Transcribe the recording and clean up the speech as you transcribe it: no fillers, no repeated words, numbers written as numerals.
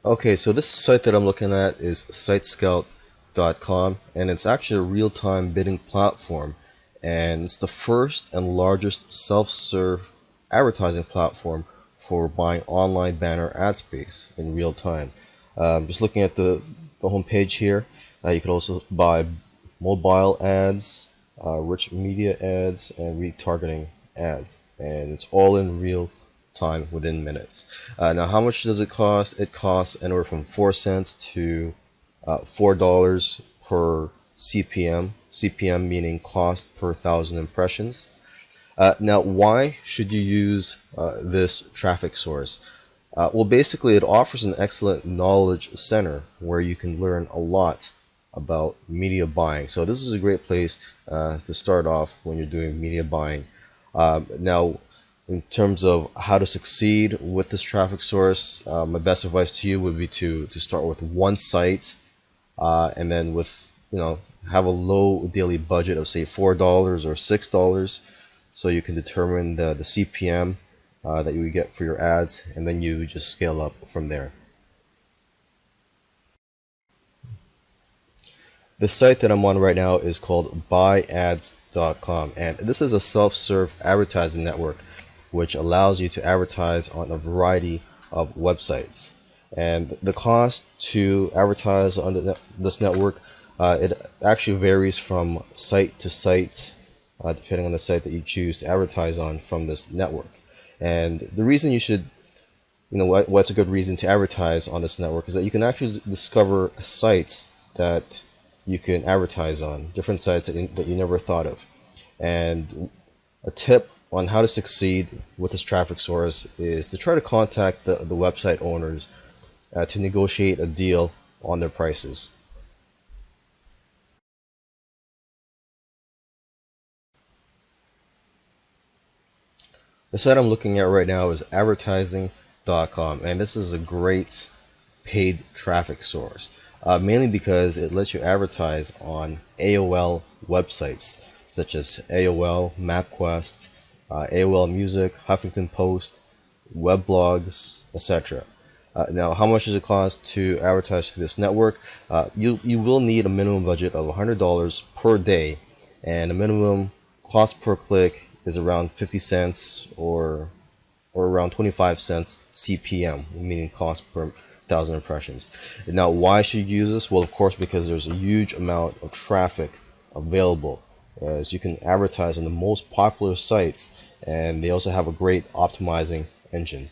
Okay, so this site that I'm looking at is sitescout.com, and it's actually a real-time bidding platform, and it's the first and largest self-serve advertising platform for buying online banner ad space in real time. Just looking at the homepage here, you can also buy mobile ads, rich media ads, and retargeting ads, and it's all in real time within minutes. Now, how much does it cost? It costs anywhere from 4 cents to $4 per CPM. CPM meaning cost per thousand impressions. Now, why should you use this traffic source? Well, basically, it offers an excellent knowledge center where you can learn a lot about media buying. So this is a great place to start off when you're doing media buying. Now, in terms of how to succeed with this traffic source, my best advice to you would be to start with one site, and then with have a low daily budget of say $4 or $6, so you can determine the CPM that you would get for your ads, and then you just scale up from there. The site that I'm on right now is called buyads.com, and this is a self-serve advertising network which allows you to advertise on a variety of websites. And the cost to advertise on this network, it actually varies from site to site, depending on the site that you choose to advertise on from this network. And the reason you should, what's a good reason to advertise on this network is that you can actually discover sites that you can advertise on, different sites that you never thought of. And a tip on how to succeed with this traffic source is to try to contact the website owners to negotiate a deal on their prices. The site I'm looking at right now is advertising.com, and this is a great paid traffic source, mainly because it lets you advertise on AOL websites such as AOL, MapQuest, AOL Music, Huffington Post, web blogs, etc. Now, how much does it cost to advertise through this network? You will need a minimum budget of $100 per day, and a minimum cost per click is around 50 cents or around 25 cents CPM, meaning cost per thousand impressions. Now, why should you use this? Well, of course, because there's a huge amount of traffic available, as you can advertise on the most popular sites, and they also have a great optimizing engine.